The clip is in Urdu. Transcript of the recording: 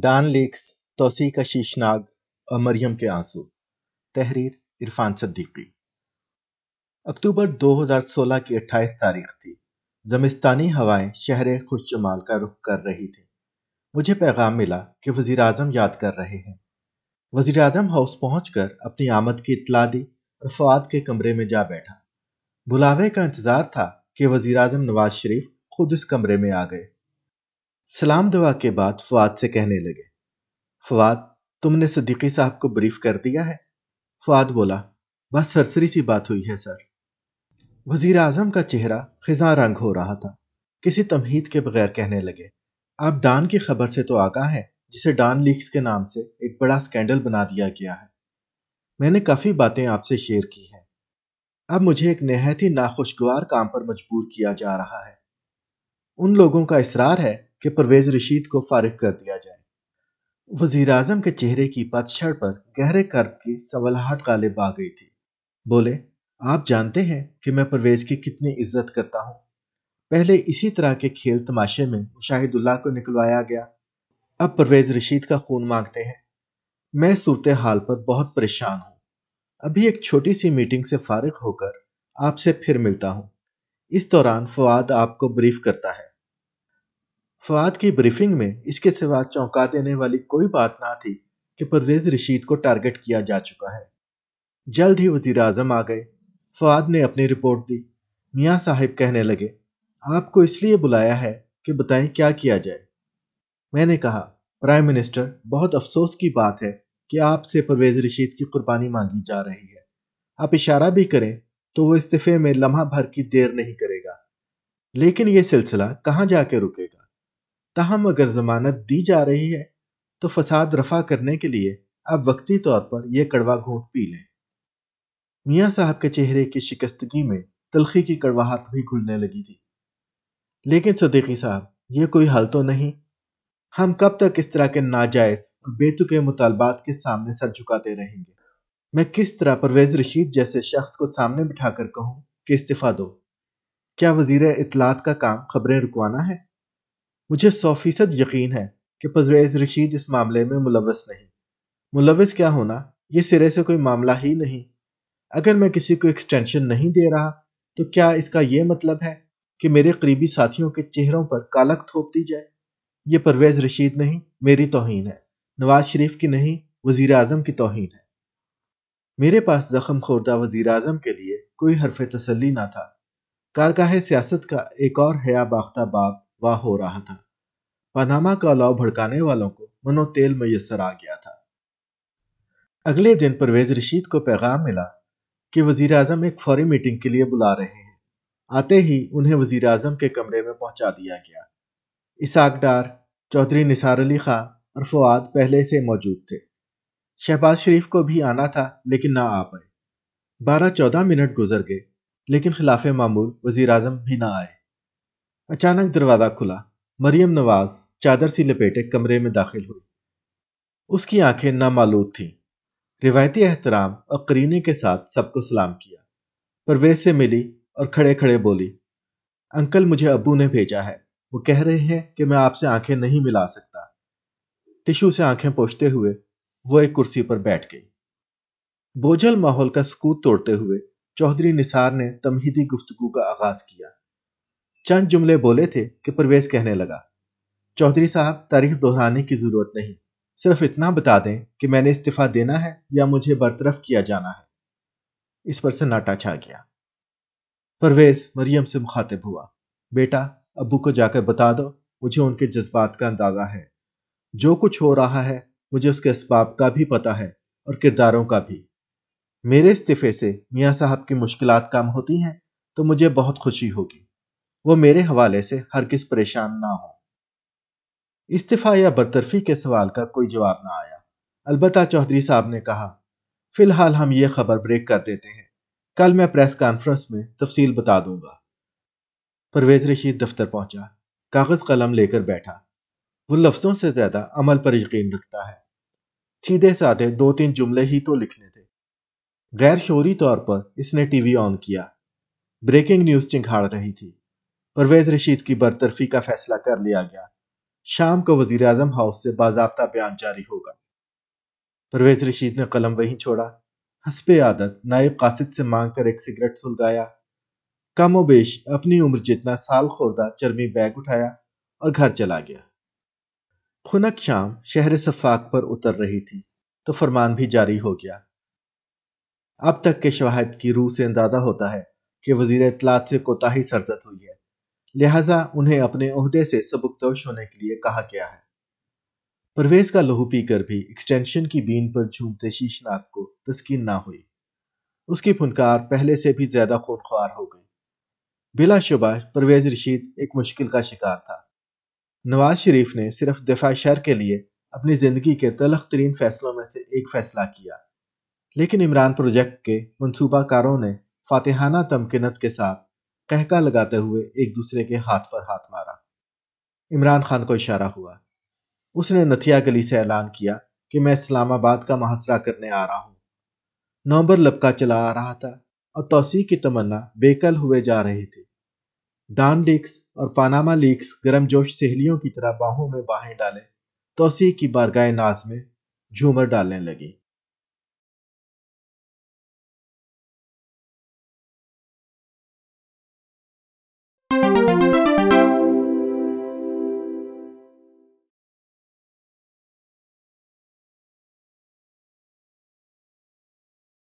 ڈان لیکس، توسیع کا شیشناگ اور مریم کے آنسو۔ تحریر عرفان صدیقی۔ اکتوبر 2016 کی 28 تاریخ تھی۔ زمستانی ہوائیں شہر خوش جمال کا رخ کر رہی تھیں۔ مجھے پیغام ملا کہ وزیر اعظم یاد کر رہے ہیں۔ وزیر اعظم ہاؤس پہنچ کر اپنی آمد کی اطلاع دی اور فؤاد کے کمرے میں جا بیٹھا۔ بلاوے کا انتظار تھا کہ وزیر اعظم نواز شریف خود اس کمرے میں آ گئے۔ سلام دعا کے بعد فؤاد سے کہنے لگے، فؤاد، تم نے صدیقی صاحب کو بریف کر دیا ہے؟ فؤاد بولا، بس سرسری سی بات ہوئی ہے سر۔ وزیر اعظم کا چہرہ خزاں رنگ ہو رہا تھا۔ کسی تمہید کے بغیر کہنے لگے، آپ ڈان کی خبر سے تو آگاہ ہیں، جسے ڈان لیکس کے نام سے ایک بڑا سکینڈل بنا دیا گیا ہے۔ میں نے کافی باتیں آپ سے شیئر کی ہیں۔ اب مجھے ایک نہایت ہی ناخوشگوار کام پر مجبور کیا جا رہا ہے۔ ان لوگوں کا اصرار ہے کہ پرویز رشید کو فارغ کر دیا جائے۔ وزیر اعظم کے چہرے کی پتجھڑ پر گہرے کرب کی سنولاہٹ غالب آ گئی تھی۔ بولے، آپ جانتے ہیں کہ میں پرویز کی کتنی عزت کرتا ہوں۔ پہلے اسی طرح کے کھیل تماشے میں مشاہد اللہ کو نکلوایا گیا، اب پرویز رشید کا خون مانگتے ہیں۔ میں صورتحال پر بہت پریشان ہوں۔ ابھی ایک چھوٹی سی میٹنگ سے فارغ ہو کر آپ سے پھر ملتا ہوں۔ اس دوران فؤاد آپ کو بریف کرتا ہے۔ فؤاد کی بریفنگ میں اس کے سوا چونکا دینے والی کوئی بات نہ تھی کہ پرویز رشید کو ٹارگٹ کیا جا چکا ہے۔ جلد ہی وزیر اعظم آ گئے۔ فؤاد نے اپنی رپورٹ دی۔ میاں صاحب کہنے لگے، آپ کو اس لیے بلایا ہے کہ بتائیں کیا کیا جائے۔ میں نے کہا، پرائم منسٹر، بہت افسوس کی بات ہے کہ آپ سے پرویز رشید کی قربانی مانگی جا رہی ہے۔ آپ اشارہ بھی کریں تو وہ استعفے میں لمحہ بھر کی دیر نہیں کرے گا، لیکن یہ سلسلہ کہاں جا کے رکے گا؟ تاہم اگر ضمانت دی جا رہی ہے تو فساد رفع کرنے کے لیے آپ وقتی طور پر یہ کڑوا گھونٹ پی لیں۔ میاں صاحب کے چہرے کی شکستگی میں تلخی کی کڑواہٹ بھی گھلنے لگی تھی۔ لیکن صدیقی صاحب، یہ کوئی حل تو نہیں۔ ہم کب تک اس طرح کے ناجائز اور بے تکے مطالبات کے سامنے سر جھکاتے رہیں گے؟ میں کس طرح پرویز رشید جیسے شخص کو سامنے بٹھا کر کہوں کہ استعفیٰ دو؟ کیا وزیر اطلاعات کا کام خبریں رکوانا ہے؟ مجھے 100% یقین ہے کہ پرویز رشید اس معاملے میں ملوث نہیں۔ ملوث کیا ہونا، یہ سرے سے کوئی معاملہ ہی نہیں۔ اگر میں کسی کو ایکسٹینشن نہیں دے رہا تو کیا اس کا یہ مطلب ہے کہ میرے قریبی ساتھیوں کے چہروں پر کالک تھوپ دی جائے؟ یہ پرویز رشید نہیں، میری توہین ہے۔ نواز شریف کی نہیں، وزیر اعظم کی توہین ہے۔ میرے پاس زخم خوردہ وزیر اعظم کے لیے کوئی حرف تسلی نہ تھا۔ کارگاہ سیاست کا ایک اور حیا باختہ باب واہ ہو رہا تھا۔ پاناما کا الاؤ بھڑکانے والوں کو منو تیل میسر آ گیا تھا۔ اگلے دن پرویز رشید کو پیغام ملا کہ وزیر اعظم ایک فوری میٹنگ کے لیے بلا رہے ہیں۔ آتے ہی انہیں وزیر اعظم کے کمرے میں پہنچا دیا گیا۔ اسحاق ڈار، چودھری نثار علی خان اور فؤاد پہلے سے موجود تھے۔ شہباز شریف کو بھی آنا تھا لیکن نہ آ پائے۔ 12-14 منٹ گزر گئے لیکن خلاف معمول وزیر اعظم بھی نہ آئے۔ اچانک دروازہ کھلا۔ مریم نواز چادر سی لپیٹے کمرے میں داخل ہوئی۔ اس کی آنکھیں نامالود تھیں۔ روایتی احترام اور قرینے کے ساتھ سب کو سلام کیا۔ پرویز سے ملی اور کھڑے کھڑے بولی، انکل، مجھے ابو نے بھیجا ہے۔ وہ کہہ رہے ہیں کہ میں آپ سے آنکھیں نہیں ملا سکتا۔ ٹشو سے آنکھیں پوچھتے ہوئے وہ ایک کرسی پر بیٹھ گئی۔ بوجھل ماحول کا سکوت توڑتے ہوئے چودھری نثار نے تمہیدی گفتگو کا آغاز کیا۔ چند جملے بولے تھے کہ پرویز کہنے لگا، چودھری صاحب، تاریخ دہرانے کی ضرورت نہیں، صرف اتنا بتا دیں کہ میں نے استعفیٰ دینا ہے یا مجھے برطرف کیا جانا ہے۔ اس پر سناٹا چھا گیا۔ پرویز مریم سے مخاطب ہوا، بیٹا، ابو کو جا کر بتا دو، مجھے ان کے جذبات کا اندازہ ہے۔ جو کچھ ہو رہا ہے مجھے اس کے اسباب کا بھی پتہ ہے اور کرداروں کا بھی۔ میرے استعفے سے میاں صاحب کی مشکلات کم ہوتی ہیں تو مجھے بہت خوشی ہوگی۔ وہ میرے حوالے سے ہرگز پریشان نہ ہوں۔ استعفیٰ یا برطرفی کے سوال کا کوئی جواب نہ آیا۔ البتہ چودھری صاحب نے کہا، فی الحال ہم یہ خبر بریک کر دیتے ہیں، کل میں پریس کانفرنس میں تفصیل بتا دوں گا۔ پرویز رشید دفتر پہنچا، کاغذ قلم لے کر بیٹھا۔ وہ لفظوں سے زیادہ عمل پر یقین رکھتا ہے۔ سیدھے سادھے 2-3 جملے ہی تو لکھنے تھے۔ غیر شعوری طور پر اس نے ٹی وی آن کیا۔ بریکنگ نیوز چنگھاڑ رہی تھی۔ پرویز رشید کی برطرفی کا فیصلہ کر لیا گیا۔ شام کو وزیر اعظم ہاؤس سے باضابطہ بیان جاری ہوگا۔ پرویز رشید نے قلم وہیں چھوڑا۔ حسب عادت نائب قاصد سے مانگ کر ایک سگریٹ سلگایا، کم و بیش اپنی عمر جتنا سال خوردہ چرمی بیگ اٹھایا اور گھر چلا گیا۔ خنک شام شہر صفاق پر اتر رہی تھی تو فرمان بھی جاری ہو گیا۔ اب تک کے شواہد کی روح سے اندازہ ہوتا ہے کہ وزیر اطلاعات سے کوتاہی سرزد ہوئی ہے، لہٰذا انہیں اپنے عہدے سے سبکدوش ہونے کے لیے کہا گیا ہے۔ پرویز کا لہو پی کر بھی ایکسٹینشن کی بین پر جھومتے شیشناگ کو تسکین نہ ہوئی۔ اس کی پھنکار پہلے سے بھی زیادہ خونخوار ہو گئی۔ بلا شبہ پرویز رشید ایک مشکل کا شکار تھا۔ نواز شریف نے صرف دفاع شر کے لیے اپنی زندگی کے تلخ ترین فیصلوں میں سے ایک فیصلہ کیا، لیکن عمران پروجیکٹ کے منصوبہ کاروں نے فاتحانہ تمکنت کے ساتھ قہقہ لگاتے ہوئے ایک دوسرے کے ہاتھ پر ہاتھ مارا۔ عمران خان کو اشارہ ہوا۔ اس نے نتھیا گلی سے اعلان کیا کہ میں اسلام آباد کا محاصرہ کرنے آ رہا ہوں۔ نومبر لپکا چلا آ رہا تھا اور توسیع کی تمنا بےکل ہوئے جا رہی تھی۔ ڈان لیکس اور پاناما لیکس گرم جوش سہیلیوں کی طرح باہوں میں باہیں ڈالے توسیع کی بارگاہ ناز میں جھومر ڈالنے لگی۔